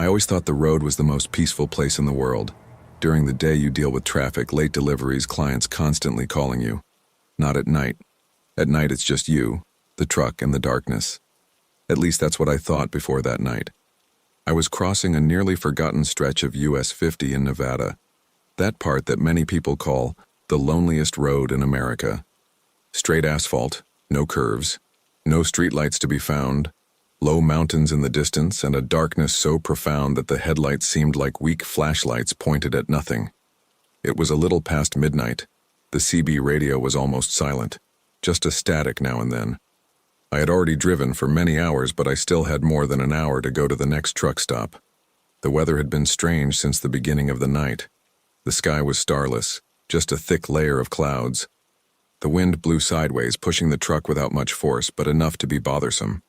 I always thought the road was the most peaceful place in the world. During the day you deal with traffic, late deliveries, clients constantly calling you. Not at night. At night it's just you, the truck, and the darkness. At least that's what I thought before that night. I was crossing a nearly forgotten stretch of US 50 in Nevada. That part that many people call the loneliest road in America. Straight asphalt, no curves, no streetlights to be found, low mountains in the distance, and a darkness so profound that the headlights seemed like weak flashlights pointed at nothing. It was a little past midnight. The CB radio was almost silent, just a static now and then. I had already driven for many hours, but I still had more than an hour to go to the next truck stop. The weather had been strange since the beginning of the night. The sky was starless, just a thick layer of clouds. The wind blew sideways, pushing the truck without much force, but enough to be bothersome.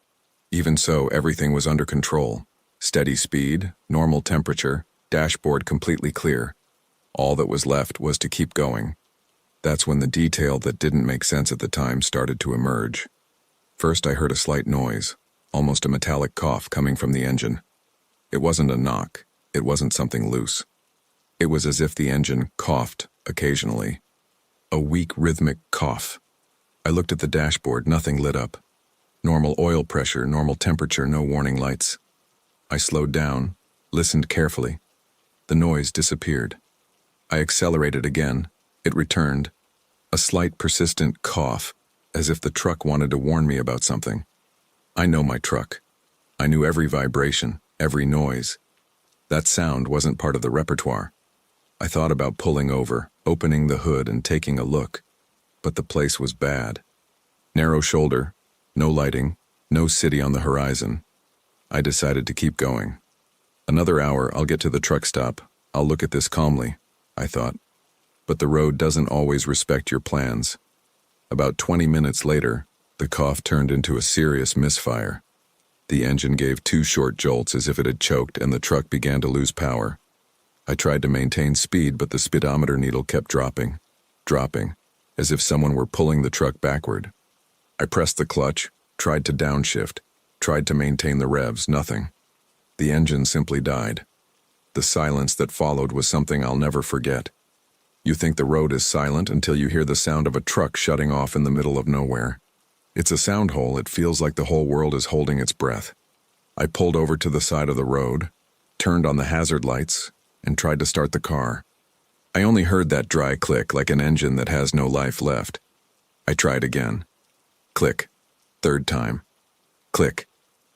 Even so, everything was under control. Steady speed, normal temperature, dashboard completely clear. All that was left was to keep going. That's when the detail that didn't make sense at the time started to emerge. First, I heard a slight noise, almost a metallic cough coming from the engine. It wasn't a knock. It wasn't something loose. It was as if the engine coughed occasionally. A weak, rhythmic cough. I looked at the dashboard, nothing lit up. Normal oil pressure, normal temperature, no warning lights. I slowed down, listened carefully. The noise disappeared. I accelerated again. It returned. A slight, persistent cough, as if the truck wanted to warn me about something. I know my truck. I knew every vibration, every noise. That sound wasn't part of the repertoire. I thought about pulling over, opening the hood, and taking a look. But the place was bad. Narrow shoulder, no lighting, no city on the horizon. I decided to keep going. Another hour, I'll get to the truck stop. I'll look at this calmly, I thought. But the road doesn't always respect your plans. About 20 minutes later, the cough turned into a serious misfire. The engine gave 2 short jolts as if it had choked, and the truck began to lose power. I tried to maintain speed, but the speedometer needle kept dropping, as if someone were pulling the truck backward. I pressed the clutch, tried to downshift, tried to maintain the revs, nothing. The engine simply died. The silence that followed was something I'll never forget. You think the road is silent until you hear the sound of a truck shutting off in the middle of nowhere. It's a sound hole. It feels like the whole world is holding its breath. I pulled over to the side of the road, turned on the hazard lights, and tried to start the car. I only heard that dry click like an engine that has no life left. I tried again. Click. 3rd time. Click.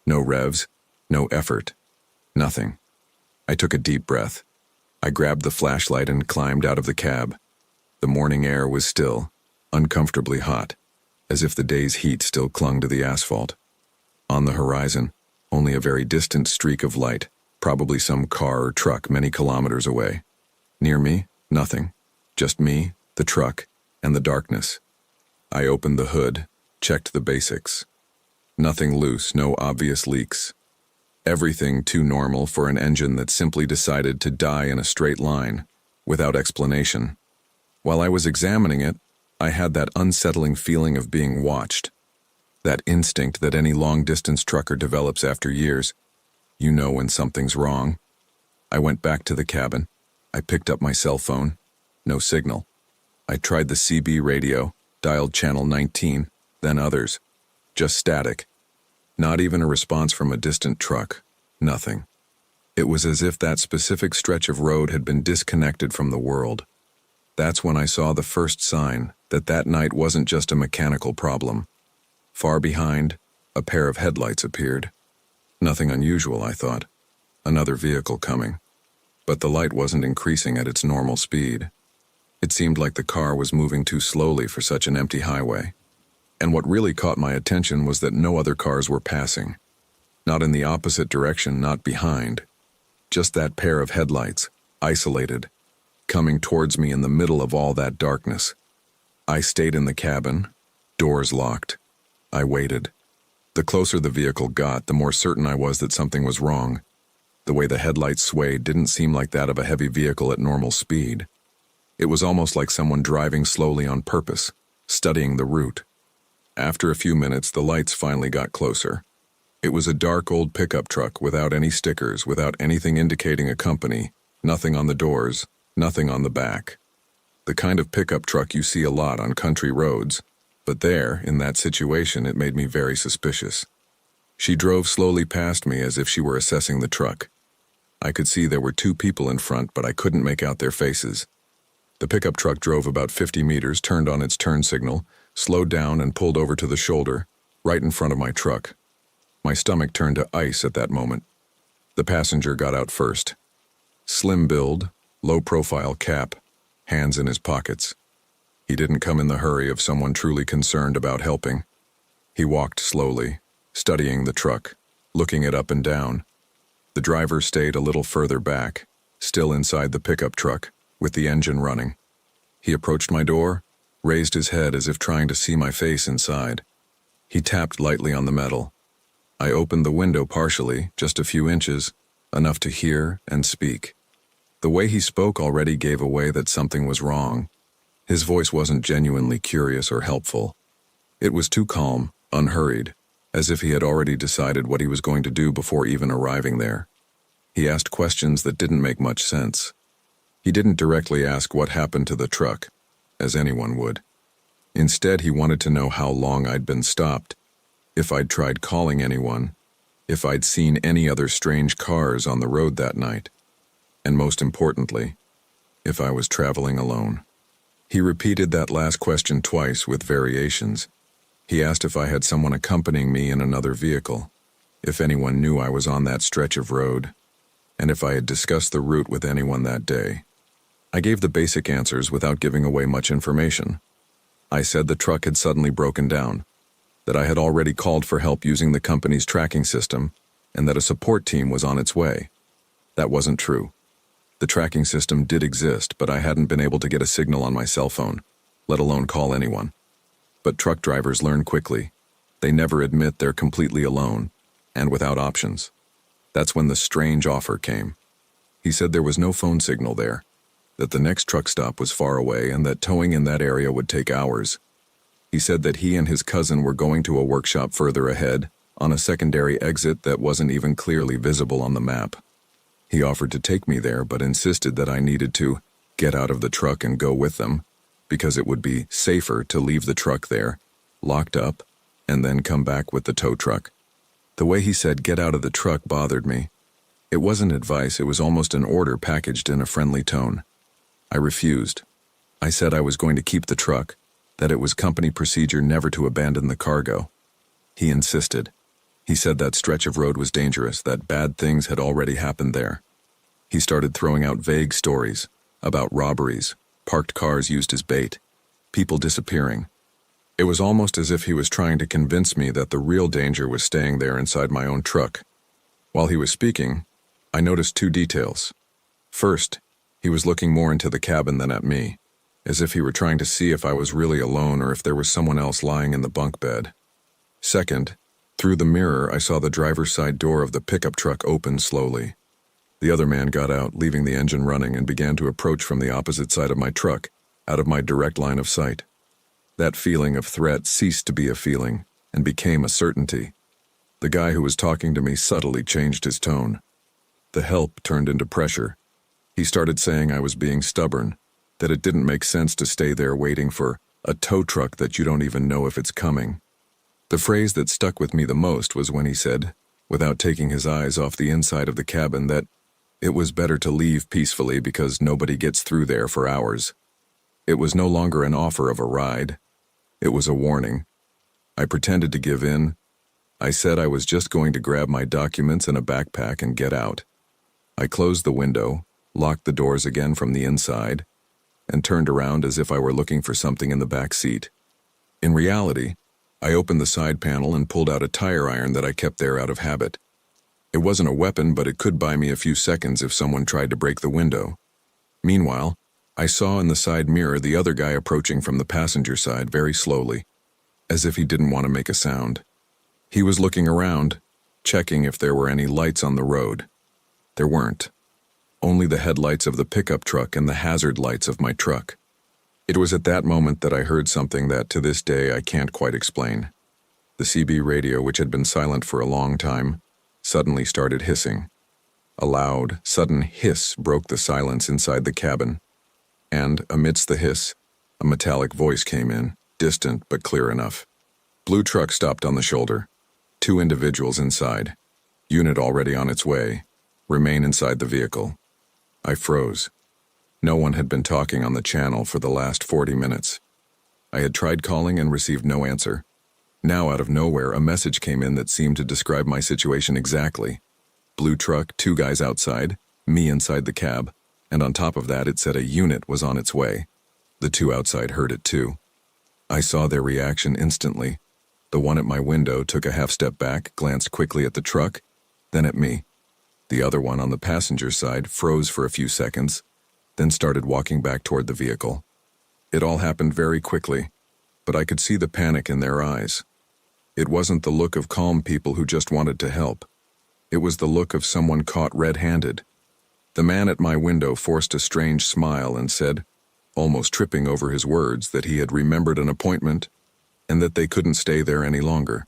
No revs, no effort, nothing. I took a deep breath. I grabbed the flashlight and climbed out of the cab. The morning air was still, uncomfortably hot, as if the day's heat still clung to the asphalt. On the horizon, only a very distant streak of light, probably some car or truck many kilometers away. Near me, nothing. Just me, the truck, and the darkness. I opened the hood, checked the basics. Nothing loose, no obvious leaks. Everything too normal for an engine that simply decided to die in a straight line, without explanation. While I was examining it, I had that unsettling feeling of being watched. That instinct that any long-distance trucker develops after years. You know when something's wrong. I went back to the cabin. I picked up my cell phone. No signal. I tried the CB radio, dialed channel 19, then others. Just static. Not even a response from a distant truck. Nothing. It was as if that specific stretch of road had been disconnected from the world. That's when I saw the first sign that that night wasn't just a mechanical problem. Far behind, a pair of headlights appeared. Nothing unusual, I thought. Another vehicle coming. But the light wasn't increasing at its normal speed. It seemed like the car was moving too slowly for such an empty highway. And what really caught my attention was that no other cars were passing. Not in the opposite direction, not behind. Just that pair of headlights, isolated, coming towards me in the middle of all that darkness. I stayed in the cabin, doors locked. I waited. The closer the vehicle got, the more certain I was that something was wrong. The way the headlights swayed didn't seem like that of a heavy vehicle at normal speed. It was almost like someone driving slowly on purpose, studying the route. After a few minutes, the lights finally got closer. It was a dark old pickup truck without any stickers, without anything indicating a company, nothing on the doors, nothing on the back. The kind of pickup truck you see a lot on country roads, but there, in that situation, it made me very suspicious. She drove slowly past me as if she were assessing the truck. I could see there were two people in front, but I couldn't make out their faces. The pickup truck drove about 50 meters, turned on its turn signal, slowed down and pulled over to the shoulder, right in front of my truck. My stomach turned to ice at that moment. The passenger got out first. Slim build, low-profile cap, hands in his pockets. He didn't come in the hurry of someone truly concerned about helping. He walked slowly, studying the truck, looking it up and down. The driver stayed a little further back, still inside the pickup truck, with the engine running. He approached my door, raised his head as if trying to see my face inside. He tapped lightly on the metal. I opened the window partially, just a few inches, enough to hear and speak. The way he spoke already gave away that something was wrong. His voice wasn't genuinely curious or helpful. It was too calm, unhurried, as if he had already decided what he was going to do before even arriving there. He asked questions that didn't make much sense. He didn't directly ask what happened to the truck, as anyone would. Instead, he wanted to know how long I'd been stopped, if I'd tried calling anyone, if I'd seen any other strange cars on the road that night, and most importantly, if I was traveling alone. He repeated that last question twice with variations. He asked if I had someone accompanying me in another vehicle, if anyone knew I was on that stretch of road, and if I had discussed the route with anyone that day. I gave the basic answers without giving away much information. I said the truck had suddenly broken down, that I had already called for help using the company's tracking system, and that a support team was on its way. That wasn't true. The tracking system did exist, but I hadn't been able to get a signal on my cell phone, let alone call anyone. But truck drivers learn quickly. They never admit they're completely alone, and without options. That's when the strange offer came. He said there was no phone signal there, that the next truck stop was far away, and that towing in that area would take hours. He said that he and his cousin were going to a workshop further ahead, on a secondary exit that wasn't even clearly visible on the map. He offered to take me there, but insisted that I needed to get out of the truck and go with them, because it would be safer to leave the truck there, locked up, and then come back with the tow truck. The way he said get out of the truck bothered me. It wasn't advice, it was almost an order packaged in a friendly tone. I refused. I said I was going to keep the truck, that it was company procedure never to abandon the cargo. He insisted. He said that stretch of road was dangerous, that bad things had already happened there. He started throwing out vague stories about robberies, parked cars used as bait, people disappearing. It was almost as if he was trying to convince me that the real danger was staying there inside my own truck. While he was speaking, I noticed two details. First, he was looking more into the cabin than at me, as if he were trying to see if I was really alone or if there was someone else lying in the bunk bed. Second, through the mirror, I saw the driver's side door of the pickup truck open slowly. The other man got out, leaving the engine running, and began to approach from the opposite side of my truck, out of my direct line of sight. That feeling of threat ceased to be a feeling and became a certainty. The guy who was talking to me subtly changed his tone. The help turned into pressure. He started saying I was being stubborn, that it didn't make sense to stay there waiting for a tow truck that you don't even know if it's coming. The phrase that stuck with me the most was when he said, without taking his eyes off the inside of the cabin, that it was better to leave peacefully because nobody gets through there for hours. It was no longer an offer of a ride. It was a warning. I pretended to give in. I said I was just going to grab my documents and a backpack and get out. I closed the window, locked the doors again from the inside, and turned around as if I were looking for something in the back seat. In reality, I opened the side panel and pulled out a tire iron that I kept there out of habit. It wasn't a weapon, but it could buy me a few seconds if someone tried to break the window. Meanwhile, I saw in the side mirror the other guy approaching from the passenger side very slowly, as if he didn't want to make a sound. He was looking around, checking if there were any lights on the road. There weren't. Only the headlights of the pickup truck and the hazard lights of my truck. It was at that moment that I heard something that to this day I can't quite explain. The CB radio, which had been silent for a long time, suddenly started hissing. A loud, sudden hiss broke the silence inside the cabin, and, amidst the hiss, a metallic voice came in, distant but clear enough. Blue truck stopped on the shoulder. 2 individuals inside. Unit already on its way. Remain inside the vehicle. I froze. No one had been talking on the channel for the last 40 minutes. I had tried calling and received no answer. Now, out of nowhere, a message came in that seemed to describe my situation exactly. Blue truck, 2 guys outside, me inside the cab, and on top of that it said a unit was on its way. The 2 outside heard it too. I saw their reaction instantly. The one at my window took a half step back, glanced quickly at the truck, then at me. The other one on the passenger side froze for a few seconds, then started walking back toward the vehicle. It all happened very quickly, but I could see the panic in their eyes. It wasn't the look of calm people who just wanted to help. It was the look of someone caught red-handed. The man at my window forced a strange smile and said, almost tripping over his words, that he had remembered an appointment and that they couldn't stay there any longer.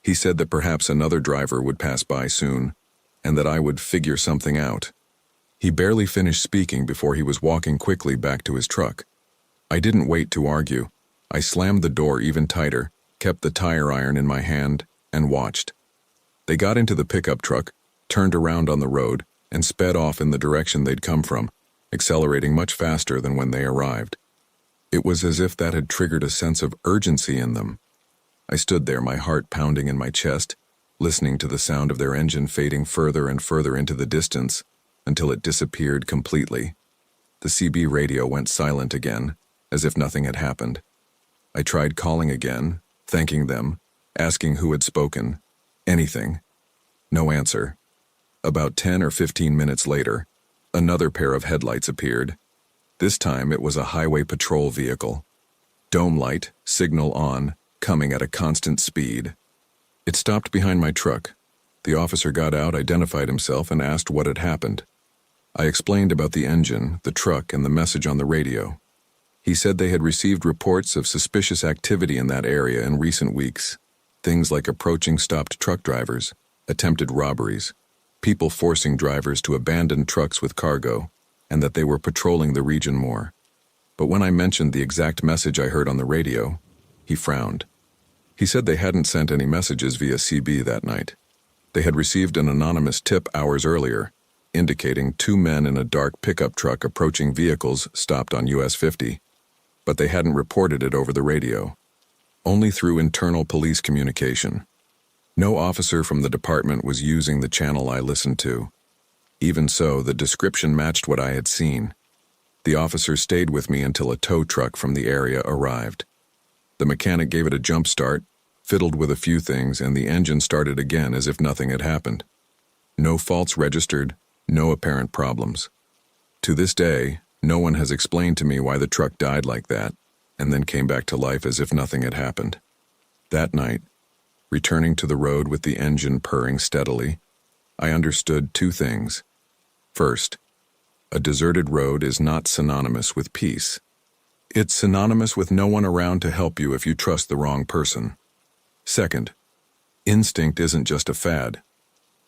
He said that perhaps another driver would pass by soon and that I would figure something out. He barely finished speaking before he was walking quickly back to his truck. I didn't wait to argue. I slammed the door even tighter, kept the tire iron in my hand, and watched. They got into the pickup truck, turned around on the road, and sped off in the direction they'd come from, accelerating much faster than when they arrived. It was as if that had triggered a sense of urgency in them. I stood there, my heart pounding in my chest, listening to the sound of their engine fading further and further into the distance until it disappeared completely. The CB radio went silent again, as if nothing had happened. I tried calling again, thanking them, asking who had spoken, anything. No answer. About 10 or 15 minutes later, another pair of headlights appeared. This time it was a highway patrol vehicle. Dome light, signal on, coming at a constant speed. It stopped behind my truck. The officer got out, identified himself, and asked what had happened. I explained about the engine, the truck, and the message on the radio. He said they had received reports of suspicious activity in that area in recent weeks. Things like approaching stopped truck drivers, attempted robberies, people forcing drivers to abandon trucks with cargo, and that they were patrolling the region more. But when I mentioned the exact message I heard on the radio, he frowned. He said they hadn't sent any messages via CB that night. They had received an anonymous tip hours earlier, indicating 2 men in a dark pickup truck approaching vehicles stopped on US 50, but they hadn't reported it over the radio. Only through internal police communication. No officer from the department was using the channel I listened to. Even so, the description matched what I had seen. The officer stayed with me until a tow truck from the area arrived. The mechanic gave it a jump start, fiddled with a few things, and the engine started again as if nothing had happened. No faults registered, no apparent problems. To this day, no one has explained to me why the truck died like that, and then came back to life as if nothing had happened. That night, returning to the road with the engine purring steadily, I understood 2 things. First, a deserted road is not synonymous with peace. It's synonymous with no one around to help you if you trust the wrong person. Second, instinct isn't just a fad.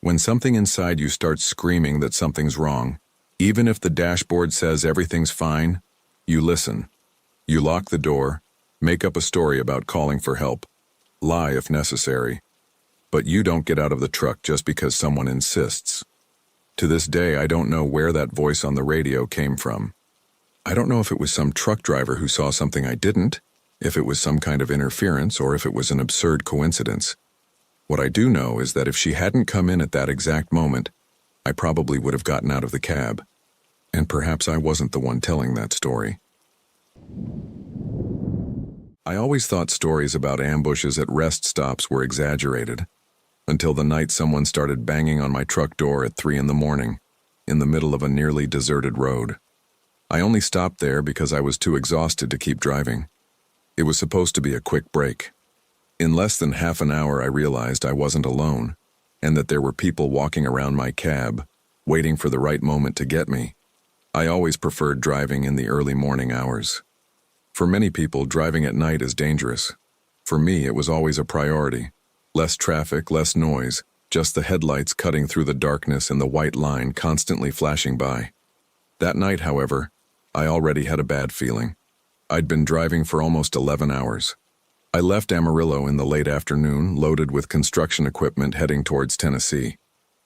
When something inside you starts screaming that something's wrong, even if the dashboard says everything's fine, you listen. You lock the door, make up a story about calling for help, lie if necessary. But you don't get out of the truck just because someone insists. To this day, I don't know where that voice on the radio came from. I don't know if it was some truck driver who saw something I didn't, if it was some kind of interference, or if it was an absurd coincidence. What I do know is that if she hadn't come in at that exact moment, I probably would have gotten out of the cab. And perhaps I wasn't the one telling that story. I always thought stories about ambushes at rest stops were exaggerated, until the night someone started banging on my truck door at 3 a.m, in the middle of a nearly deserted road. I only stopped there because I was too exhausted to keep driving. It was supposed to be a quick break. In less than half an hour, I realized I wasn't alone, and that there were people walking around my cab, waiting for the right moment to get me. I always preferred driving in the early morning hours. For many people, driving at night is dangerous. For me, it was always a priority. Less traffic, less noise, just the headlights cutting through the darkness and the white line constantly flashing by. That night, however, I already had a bad feeling. I'd been driving for almost 11 hours. I left Amarillo in the late afternoon, loaded with construction equipment heading towards Tennessee.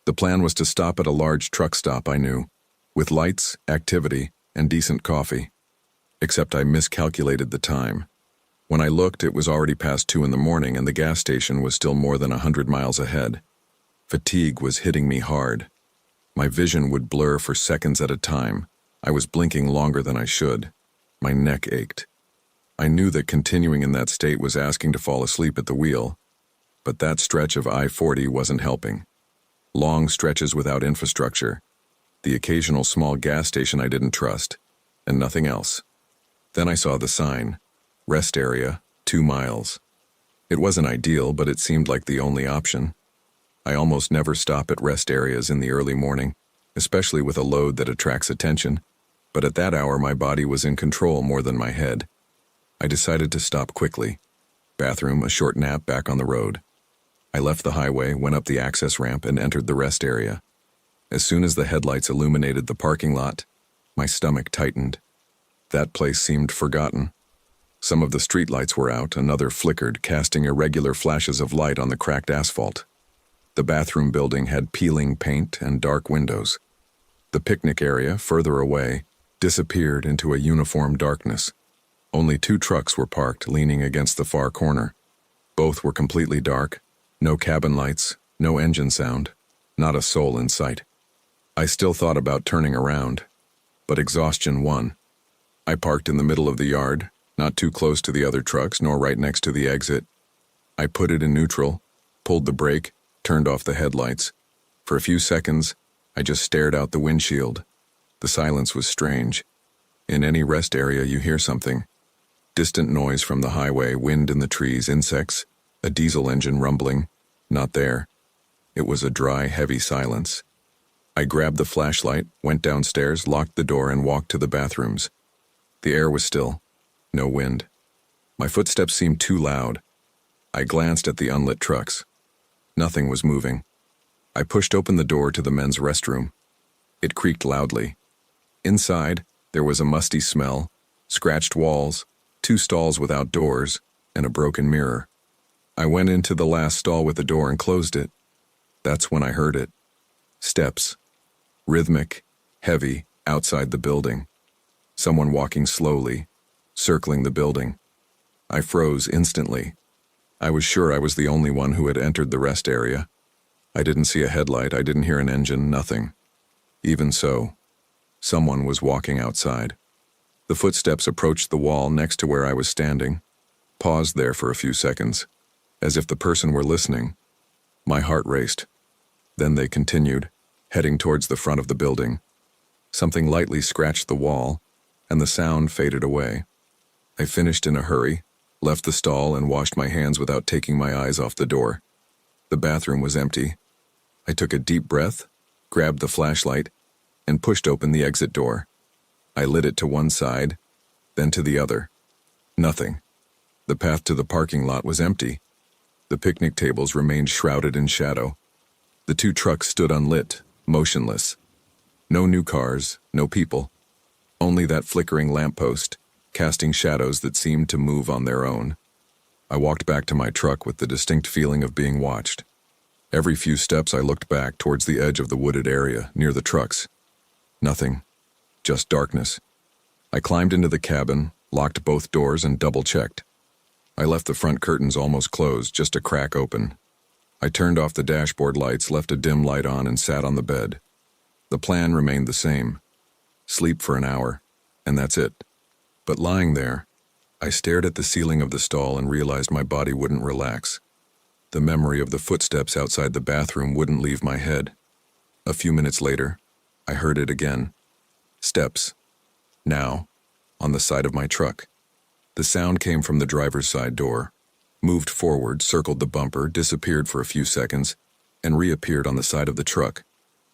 The plan was to stop at a large truck stop I knew, with lights, activity, and decent coffee. Except I miscalculated the time. When I looked, it was already past 2 in the morning and the gas station was still more than 100 miles ahead. Fatigue was hitting me hard. My vision would blur for seconds at a time. I was blinking longer than I should. My neck ached. I knew that continuing in that state was asking to fall asleep at the wheel, but that stretch of I-40 wasn't helping. Long stretches without infrastructure, the occasional small gas station I didn't trust, and nothing else. Then I saw the sign, rest area, 2 miles. It wasn't ideal, but it seemed like the only option. I almost never stop at rest areas in the early morning, especially with a load that attracts attention, but at that hour my body was in control more than my head. I decided to stop quickly. Bathroom, a short nap back on the road. I left the highway, went up the access ramp, and entered the rest area. As soon as the headlights illuminated the parking lot, my stomach tightened. That place seemed forgotten. Some of the streetlights were out, another flickered, casting irregular flashes of light on the cracked asphalt. The bathroom building had peeling paint and dark windows. The picnic area, further away, disappeared into a uniform darkness. Only 2 trucks were parked, leaning against the far corner. Both were completely dark, no cabin lights, no engine sound, not a soul in sight. I still thought about turning around, but exhaustion won. I parked in the middle of the yard, not too close to the other trucks, nor right next to the exit. I put it in neutral, pulled the brake, turned off the headlights. For a few seconds, I just stared out the windshield. The silence was strange. In any rest area, you hear something. Distant noise from the highway, wind in the trees, insects, a diesel engine rumbling. Not there. It was a dry, heavy silence. I grabbed the flashlight, went downstairs, locked the door, and walked to the bathrooms. The air was still. No wind. My footsteps seemed too loud. I glanced at the unlit trucks. Nothing was moving. I pushed open the door to the men's restroom. It creaked loudly. Inside, there was a musty smell, scratched walls, 2 stalls without doors, and a broken mirror. I went into the last stall with the door and closed it. That's when I heard it. Steps. Rhythmic, heavy, outside the building. Someone walking slowly, circling the building. I froze instantly. I was sure I was the only one who had entered the rest area. I didn't see a headlight, I didn't hear an engine, nothing. Even so, someone was walking outside. The footsteps approached the wall next to where I was standing, paused there for a few seconds, as if the person were listening. My heart raced. Then they continued, heading towards the front of the building. Something lightly scratched the wall, and the sound faded away. I finished in a hurry, left the stall, and washed my hands without taking my eyes off the door. The bathroom was empty. I took a deep breath, grabbed the flashlight, and pushed open the exit door. I lit it to one side, then to the other. Nothing. The path to the parking lot was empty. The picnic tables remained shrouded in shadow. The 2 trucks stood unlit, motionless. No new cars, no people. Only that flickering lamppost, casting shadows that seemed to move on their own. I walked back to my truck with the distinct feeling of being watched. Every few steps I looked back towards the edge of the wooded area, near the trucks. Nothing. Just darkness. I climbed into the cabin, locked both doors, and double-checked. I left the front curtains almost closed, just a crack open. I turned off the dashboard lights, left a dim light on, and sat on the bed. The plan remained the same. Sleep for an hour, and that's it. But lying there, I stared at the ceiling of the stall and realized my body wouldn't relax. The memory of the footsteps outside the bathroom wouldn't leave my head. A few minutes later, I heard it again. Steps. Now, on the side of my truck. The sound came from the driver's side door, moved forward, circled the bumper, disappeared for a few seconds, and reappeared on the side of the truck,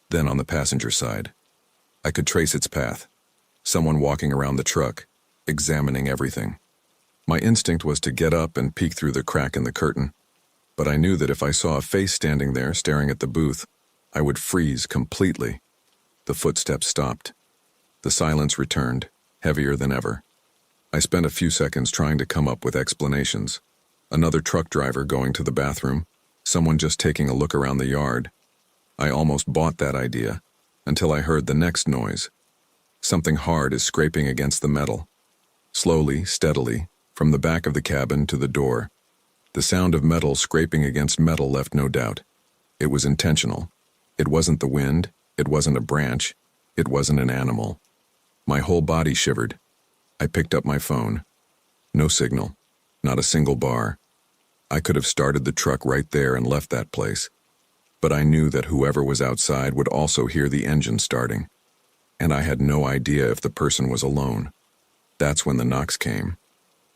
then on the passenger side. I could trace its path. Someone walking around the truck, examining everything. My instinct was to get up and peek through the crack in the curtain, but I knew that if I saw a face standing there staring at the booth, I would freeze completely. The footsteps stopped. The silence returned, heavier than ever. I spent a few seconds trying to come up with explanations. Another truck driver going to the bathroom, someone just taking a look around the yard. I almost bought that idea, until I heard the next noise. Something hard is scraping against the metal. Slowly, steadily, from the back of the cabin to the door. The sound of metal scraping against metal left no doubt. It was intentional. It wasn't the wind, it wasn't a branch, it wasn't an animal. My whole body shivered. I picked up my phone. No signal, not a single bar. I could have started the truck right there and left that place. But I knew that whoever was outside would also hear the engine starting. And I had no idea if the person was alone. That's when the knocks came.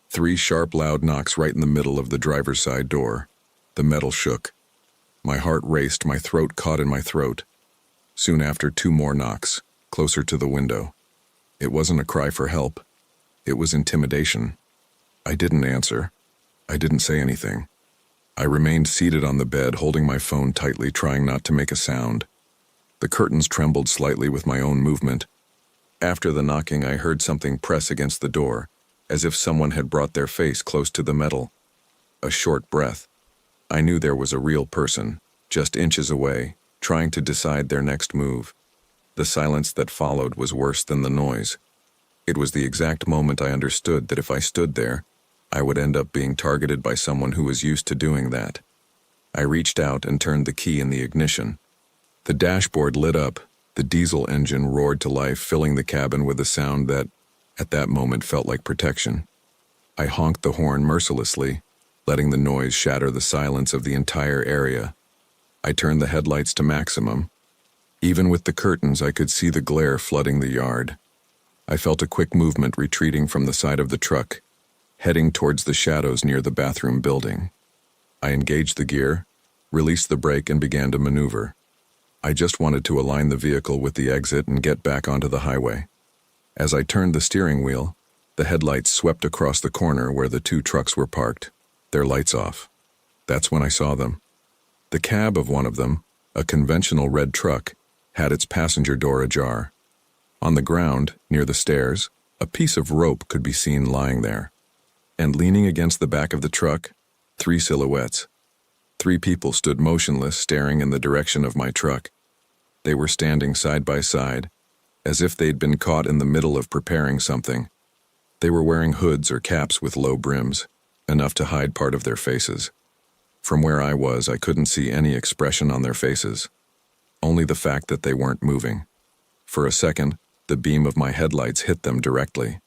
3 sharp, loud knocks right in the middle of the driver's side door. The metal shook. My heart raced, my throat caught in my throat. Soon after, 2 more knocks, closer to the window. It wasn't a cry for help. It was intimidation. I didn't answer. I didn't say anything. I remained seated on the bed, holding my phone tightly, trying not to make a sound. The curtains trembled slightly with my own movement. After the knocking, I heard something press against the door, as if someone had brought their face close to the metal. A short breath. I knew there was a real person, just inches away, trying to decide their next move. The silence that followed was worse than the noise. It was the exact moment I understood that if I stood there, I would end up being targeted by someone who was used to doing that. I reached out and turned the key in the ignition. The dashboard lit up, the diesel engine roared to life, filling the cabin with a sound that, at that moment, felt like protection. I honked the horn mercilessly, letting the noise shatter the silence of the entire area. I turned the headlights to maximum. Even with the curtains, I could see the glare flooding the yard. I felt a quick movement retreating from the side of the truck, heading towards the shadows near the bathroom building. I engaged the gear, released the brake, and began to maneuver. I just wanted to align the vehicle with the exit and get back onto the highway. As I turned the steering wheel, the headlights swept across the corner where the 2 trucks were parked, their lights off. That's when I saw them. The cab of one of them, a conventional red truck, had its passenger door ajar. On the ground, near the stairs, a piece of rope could be seen lying there. And leaning against the back of the truck, 3 silhouettes. 3 people stood motionless, staring in the direction of my truck. They were standing side by side, as if they'd been caught in the middle of preparing something. They were wearing hoods or caps with low brims, enough to hide part of their faces. From where I was, I couldn't see any expression on their faces, only the fact that they weren't moving. For a second, the beam of my headlights hit them directly.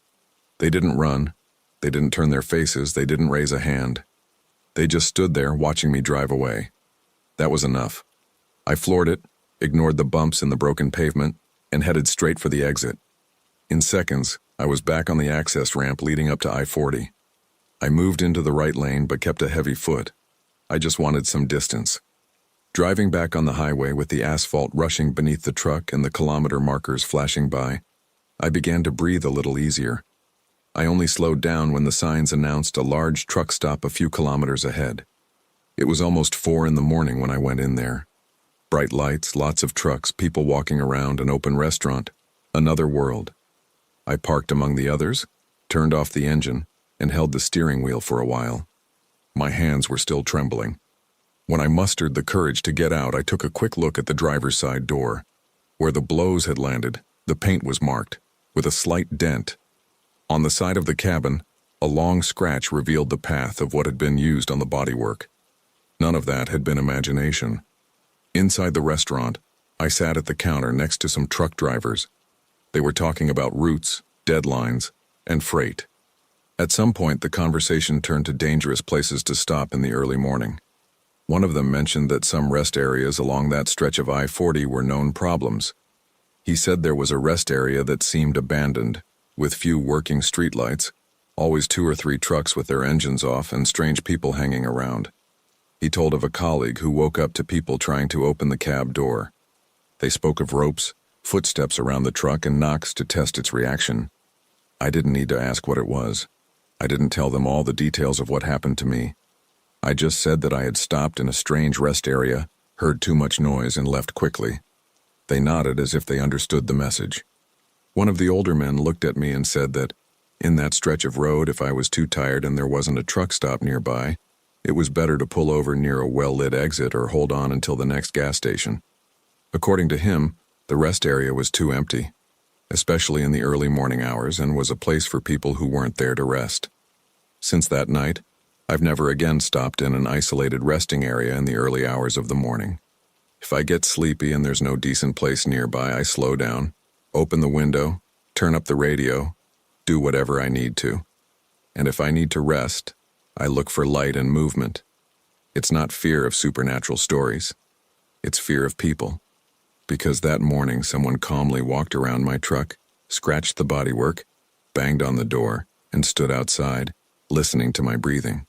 They didn't run, they didn't turn their faces, they didn't raise a hand. They just stood there watching me drive away. That was enough. I floored it, ignored the bumps in the broken pavement, and headed straight for the exit. In seconds, I was back on the access ramp leading up to I-40. I moved into the right lane but kept a heavy foot. I just wanted some distance. Driving back on the highway with the asphalt rushing beneath the truck and the kilometer markers flashing by, I began to breathe a little easier. I only slowed down when the signs announced a large truck stop a few kilometers ahead. It was almost 4 in the morning when I went in there. Bright lights, lots of trucks, people walking around, an open restaurant. Another world. I parked among the others, turned off the engine, and held the steering wheel for a while. My hands were still trembling. When I mustered the courage to get out, I took a quick look at the driver's side door. Where the blows had landed, the paint was marked, with a slight dent. On the side of the cabin, a long scratch revealed the path of what had been used on the bodywork. None of that had been imagination. Inside the restaurant, I sat at the counter next to some truck drivers. They were talking about routes, deadlines, and freight. At some point, the conversation turned to dangerous places to stop in the early morning. One of them mentioned that some rest areas along that stretch of I-40 were known problems. He said there was a rest area that seemed abandoned, with few working streetlights, always 2 or 3 trucks with their engines off and strange people hanging around. He told of a colleague who woke up to people trying to open the cab door. They spoke of ropes, footsteps around the truck, and knocks to test its reaction. I didn't need to ask what it was. I didn't tell them all the details of what happened to me. I just said that I had stopped in a strange rest area, heard too much noise, and left quickly. They nodded as if they understood the message. One of the older men looked at me and said that, in that stretch of road, if I was too tired and there wasn't a truck stop nearby, it was better to pull over near a well-lit exit or hold on until the next gas station. According to him, the rest area was too empty, especially in the early morning hours, and was a place for people who weren't there to rest. Since that night, I've never again stopped in an isolated resting area in the early hours of the morning. If I get sleepy and there's no decent place nearby, I slow down, open the window, turn up the radio, do whatever I need to. And if I need to rest, I look for light and movement. It's not fear of supernatural stories. It's fear of people. Because that morning someone calmly walked around my truck, scratched the bodywork, banged on the door, and stood outside, listening to my breathing.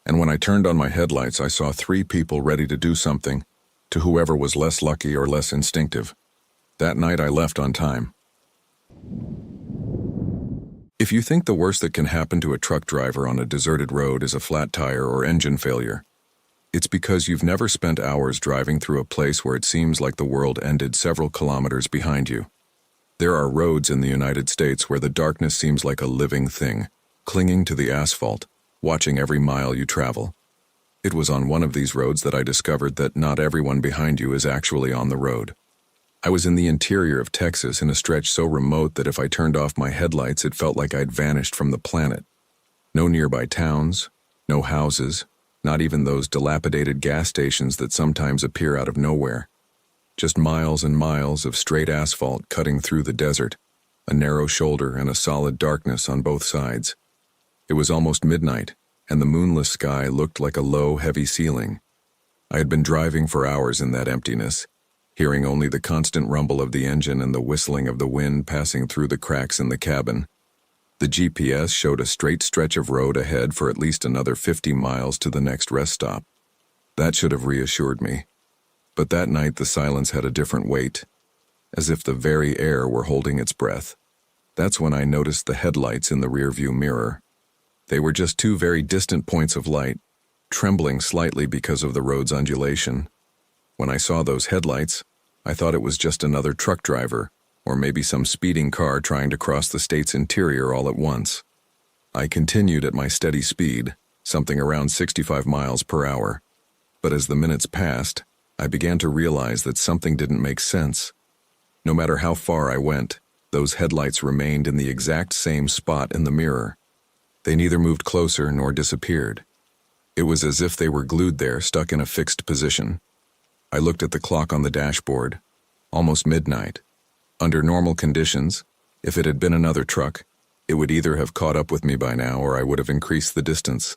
And when I turned on my headlights, I saw 3 people ready to do something to whoever was less lucky or less instinctive. That night I left on time. If you think the worst that can happen to a truck driver on a deserted road is a flat tire or engine failure, it's because you've never spent hours driving through a place where it seems like the world ended several kilometers behind you. There are roads in the United States where the darkness seems like a living thing, clinging to the asphalt, watching every mile you travel. It was on one of these roads that I discovered that not everyone behind you is actually on the road. I was in the interior of Texas in a stretch so remote that if I turned off my headlights, it felt like I'd vanished from the planet. No nearby towns, no houses, not even those dilapidated gas stations that sometimes appear out of nowhere. Just miles and miles of straight asphalt cutting through the desert, a narrow shoulder and a solid darkness on both sides. It was almost midnight, and the moonless sky looked like a low, heavy ceiling. I had been driving for hours in that emptiness, hearing only the constant rumble of the engine and the whistling of the wind passing through the cracks in the cabin. The GPS showed a straight stretch of road ahead for at least another 50 miles to the next rest stop. That should have reassured me. But that night the silence had a different weight, as if the very air were holding its breath. That's when I noticed the headlights in the rearview mirror. They were just 2 very distant points of light, trembling slightly because of the road's undulation. When I saw those headlights, I thought it was just another truck driver, or maybe some speeding car trying to cross the state's interior all at once. I continued at my steady speed, something around 65 miles per hour. But as the minutes passed, I began to realize that something didn't make sense. No matter how far I went, those headlights remained in the exact same spot in the mirror. They neither moved closer nor disappeared. It was as if they were glued there, stuck in a fixed position. I looked at the clock on the dashboard. Almost midnight. Under normal conditions, if it had been another truck, it would either have caught up with me by now or I would have increased the distance.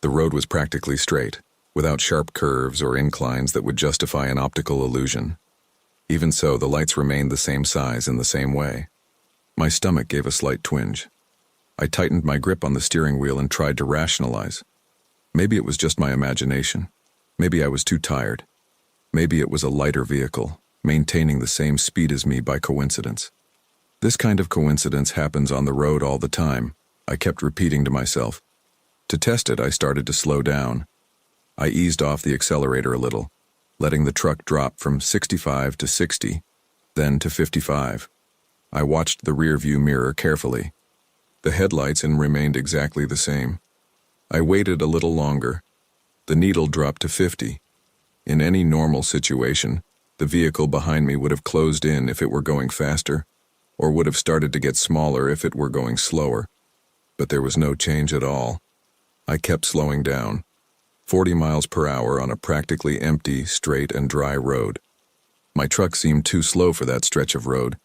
The road was practically straight, without sharp curves or inclines that would justify an optical illusion. Even so, the lights remained the same size in the same way. My stomach gave a slight twinge. I tightened my grip on the steering wheel and tried to rationalize. Maybe it was just my imagination. Maybe I was too tired. Maybe it was a lighter vehicle, maintaining the same speed as me by coincidence. This kind of coincidence happens on the road all the time, I kept repeating to myself. To test it, I started to slow down. I eased off the accelerator a little, letting the truck drop from 65 to 60, then to 55. I watched the rear-view mirror carefully. The headlights remained exactly the same. I waited a little longer. The needle dropped to 50. In any normal situation, the vehicle behind me would have closed in if it were going faster, or would have started to get smaller if it were going slower. But there was no change at all. I kept slowing down, 40 miles per hour on a practically empty, straight and dry road. My truck seemed too slow for that stretch of road,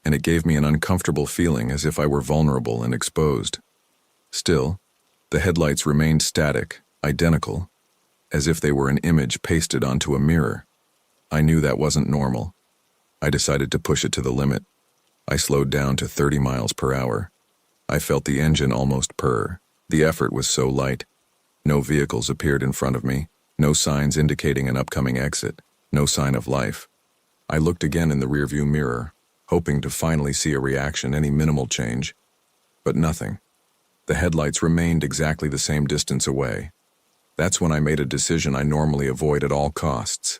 and it gave me an uncomfortable feeling as if I were vulnerable and exposed. Still, the headlights remained static, identical, as if they were an image pasted onto a mirror. I knew that wasn't normal. I decided to push it to the limit. I slowed down to 30 miles per hour. I felt the engine almost purr. The effort was so light. No vehicles appeared in front of me, no signs indicating an upcoming exit, no sign of life. I looked again in the rearview mirror, hoping to finally see a reaction, any minimal change. But nothing. The headlights remained exactly the same distance away. That's when I made a decision I normally avoid at all costs.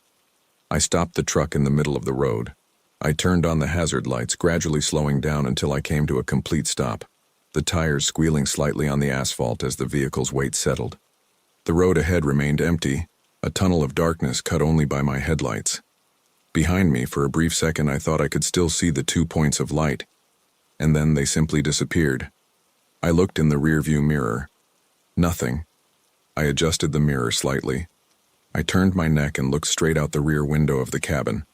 I stopped the truck in the middle of the road. I turned on the hazard lights, gradually slowing down until I came to a complete stop, the tires squealing slightly on the asphalt as the vehicle's weight settled. The road ahead remained empty, a tunnel of darkness cut only by my headlights. Behind me, for a brief second, I thought I could still see the 2 points of light, and then they simply disappeared. I looked in the rearview mirror. Nothing. I adjusted the mirror slightly. I turned my neck and looked straight out the rear window of the cabin.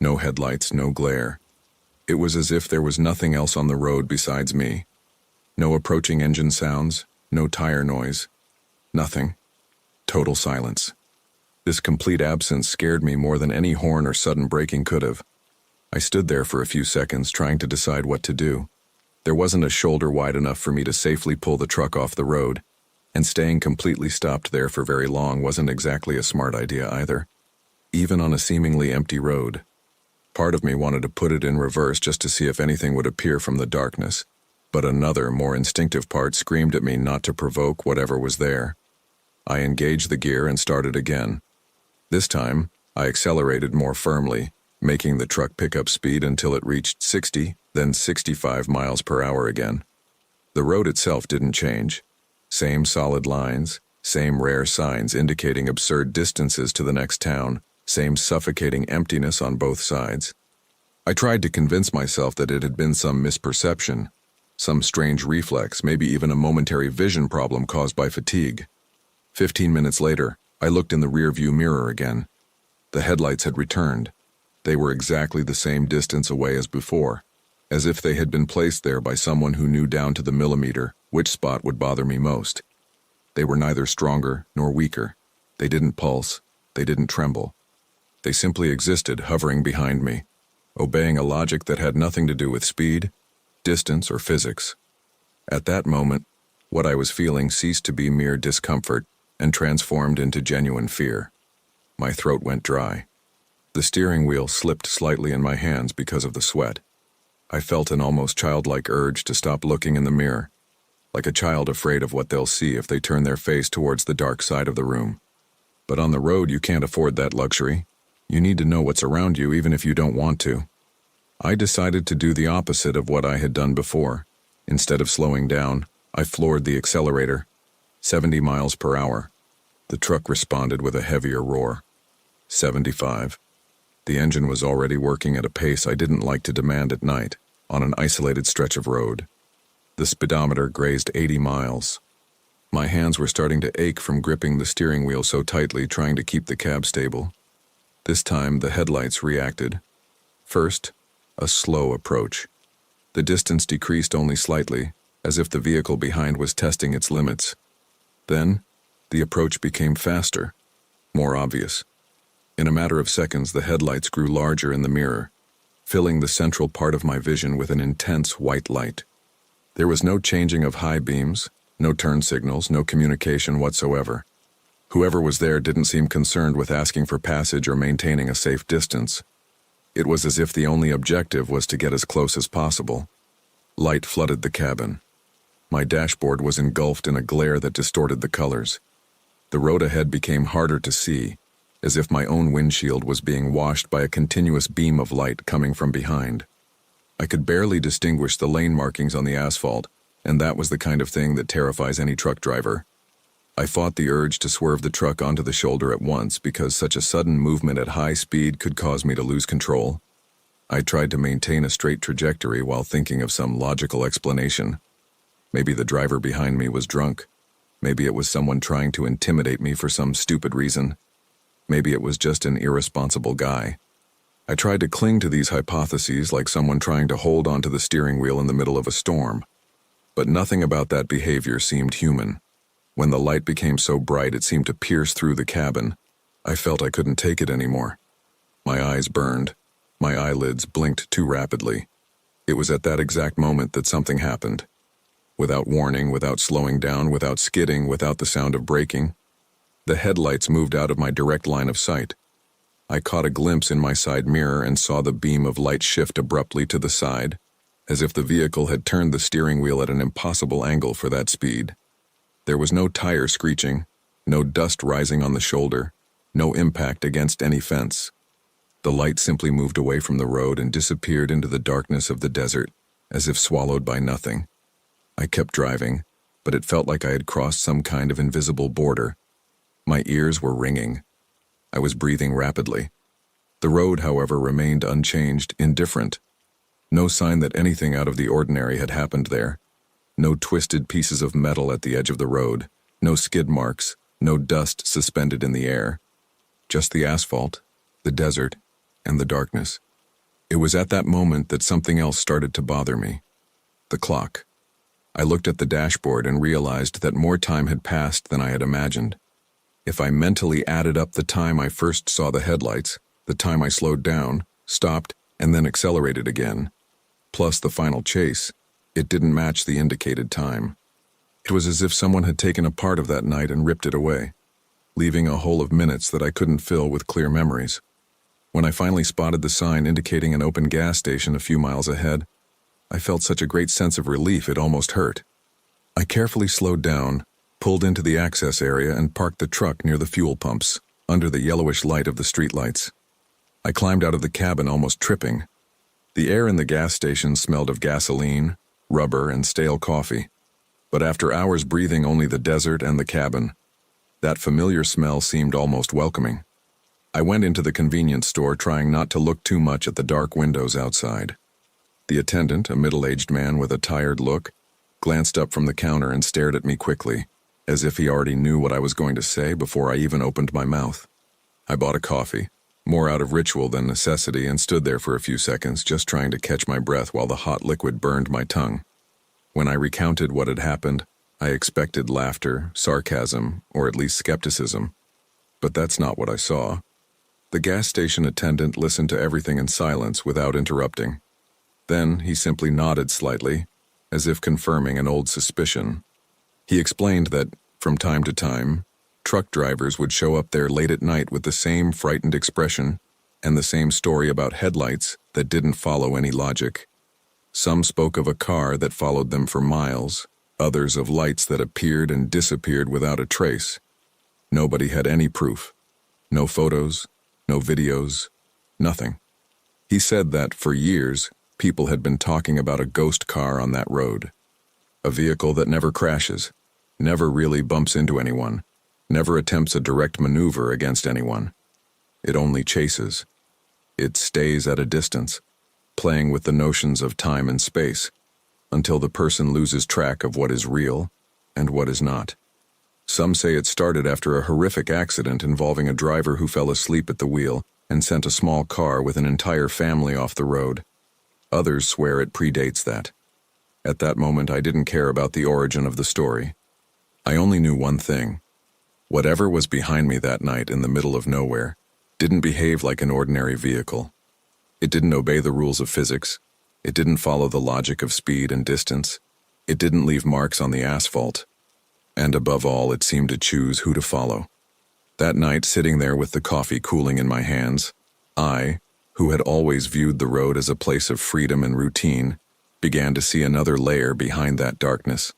No headlights, no glare. It was as if there was nothing else on the road besides me. No approaching engine sounds, no tire noise. Nothing. Total silence. This complete absence scared me more than any horn or sudden braking could have. I stood there for a few seconds trying to decide what to do. There wasn't a shoulder wide enough for me to safely pull the truck off the road, and staying completely stopped there for very long wasn't exactly a smart idea either, even on a seemingly empty road. Part of me wanted to put it in reverse just to see if anything would appear from the darkness, but another, more instinctive part screamed at me not to provoke whatever was there. I engaged the gear and started again. This time, I accelerated more firmly, making the truck pick up speed until it reached 60, then 65 miles per hour again. The road itself didn't change. Same solid lines, same rare signs indicating absurd distances to the next town, same suffocating emptiness on both sides. I tried to convince myself that it had been some misperception, some strange reflex, maybe even a momentary vision problem caused by fatigue. 15 minutes later, I looked in the rearview mirror again. The headlights had returned. They were exactly the same distance away as before, as if they had been placed there by someone who knew down to the millimeter which spot would bother me most. They were neither stronger nor weaker. They didn't pulse. They didn't tremble. They simply existed, hovering behind me, obeying a logic that had nothing to do with speed, distance, or physics. At that moment, what I was feeling ceased to be mere discomfort and transformed into genuine fear. My throat went dry. The steering wheel slipped slightly in my hands because of the sweat. I felt an almost childlike urge to stop looking in the mirror, like a child afraid of what they'll see if they turn their face towards the dark side of the room. But on the road, you can't afford that luxury. You need to know what's around you even if you don't want to. I decided to do the opposite of what I had done before. Instead of slowing down, I floored the accelerator. 70 miles per hour. The truck responded with a heavier roar. 75. The engine was already working at a pace I didn't like to demand at night, on an isolated stretch of road. The speedometer grazed 80 miles. My hands were starting to ache from gripping the steering wheel so tightly, trying to keep the cab stable. This time, the headlights reacted. First, a slow approach. The distance decreased only slightly, as if the vehicle behind was testing its limits. Then, the approach became faster, more obvious. In a matter of seconds, the headlights grew larger in the mirror, filling the central part of my vision with an intense white light. There was no changing of high beams, no turn signals, no communication whatsoever. Whoever was there didn't seem concerned with asking for passage or maintaining a safe distance. It was as if the only objective was to get as close as possible. Light flooded the cabin. My dashboard was engulfed in a glare that distorted the colors. The road ahead became harder to see, as if my own windshield was being washed by a continuous beam of light coming from behind. I could barely distinguish the lane markings on the asphalt, and that was the kind of thing that terrifies any truck driver. I fought the urge to swerve the truck onto the shoulder at once because such a sudden movement at high speed could cause me to lose control. I tried to maintain a straight trajectory while thinking of some logical explanation. Maybe the driver behind me was drunk. Maybe it was someone trying to intimidate me for some stupid reason. Maybe it was just an irresponsible guy. I tried to cling to these hypotheses like someone trying to hold onto the steering wheel in the middle of a storm. But nothing about that behavior seemed human. When the light became so bright it seemed to pierce through the cabin, I felt I couldn't take it anymore. My eyes burned. My eyelids blinked too rapidly. It was at that exact moment that something happened. Without warning, without slowing down, without skidding, without the sound of braking, the headlights moved out of my direct line of sight. I caught a glimpse in my side mirror and saw the beam of light shift abruptly to the side, as if the vehicle had turned the steering wheel at an impossible angle for that speed. There was no tire screeching, no dust rising on the shoulder, no impact against any fence. The light simply moved away from the road and disappeared into the darkness of the desert, as if swallowed by nothing. I kept driving, but it felt like I had crossed some kind of invisible border. My ears were ringing. I was breathing rapidly. The road, however, remained unchanged, indifferent. No sign that anything out of the ordinary had happened there. No twisted pieces of metal at the edge of the road, no skid marks, no dust suspended in the air. Just the asphalt, the desert, and the darkness. It was at that moment that something else started to bother me. The clock. I looked at the dashboard and realized that more time had passed than I had imagined. If I mentally added up the time I first saw the headlights, the time I slowed down, stopped, and then accelerated again, plus the final chase, it didn't match the indicated time. It was as if someone had taken a part of that night and ripped it away, leaving a hole of minutes that I couldn't fill with clear memories. When I finally spotted the sign indicating an open gas station a few miles ahead, I felt such a great sense of relief it almost hurt. I carefully slowed down, pulled into the access area, and parked the truck near the fuel pumps, under the yellowish light of the streetlights. I climbed out of the cabin almost tripping. The air in the gas station smelled of gasoline, rubber, and stale coffee. But after hours breathing only the desert and the cabin, that familiar smell seemed almost welcoming. I went into the convenience store, trying not to look too much at the dark windows outside. The attendant, a middle-aged man with a tired look, glanced up from the counter and stared at me quickly, as if he already knew what I was going to say before I even opened my mouth. I bought a coffee, more out of ritual than necessity, and stood there for a few seconds just trying to catch my breath while the hot liquid burned my tongue. When I recounted what had happened, I expected laughter, sarcasm, or at least skepticism. But that's not what I saw. The gas station attendant listened to everything in silence without interrupting. Then he simply nodded slightly, as if confirming an old suspicion. He explained that, from time to time, truck drivers would show up there late at night with the same frightened expression and the same story about headlights that didn't follow any logic. Some spoke of a car that followed them for miles, others of lights that appeared and disappeared without a trace. Nobody had any proof. No photos, no videos, nothing. He said that, for years, people had been talking about a ghost car on that road. A vehicle that never crashes, never really bumps into anyone, never attempts a direct maneuver against anyone. It only chases. It stays at a distance, playing with the notions of time and space, until the person loses track of what is real and what is not. Some say it started after a horrific accident involving a driver who fell asleep at the wheel and sent a small car with an entire family off the road. Others swear it predates that. At that moment, I didn't care about the origin of the story. I only knew one thing. Whatever was behind me that night in the middle of nowhere didn't behave like an ordinary vehicle. It didn't obey the rules of physics. It didn't follow the logic of speed and distance. It didn't leave marks on the asphalt. And above all, it seemed to choose who to follow. That night, sitting there with the coffee cooling in my hands, I, who had always viewed the road as a place of freedom and routine, began to see another layer behind that darkness.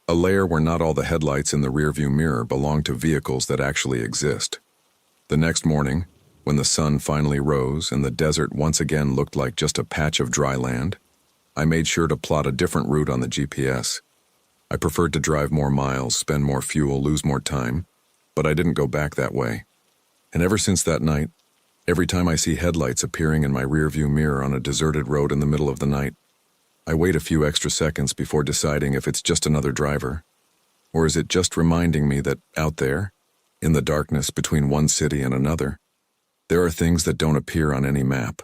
A layer where not all the headlights in the rearview mirror belong to vehicles that actually exist. The next morning, when the sun finally rose and the desert once again looked like just a patch of dry land, I made sure to plot a different route on the GPS. I preferred to drive more miles, spend more fuel, lose more time, but I didn't go back that way. And ever since that night, every time I see headlights appearing in my rearview mirror on a deserted road in the middle of the night, I wait a few extra seconds before deciding if it's just another driver, or is it just reminding me that out there, in the darkness between one city and another, there are things that don't appear on any map.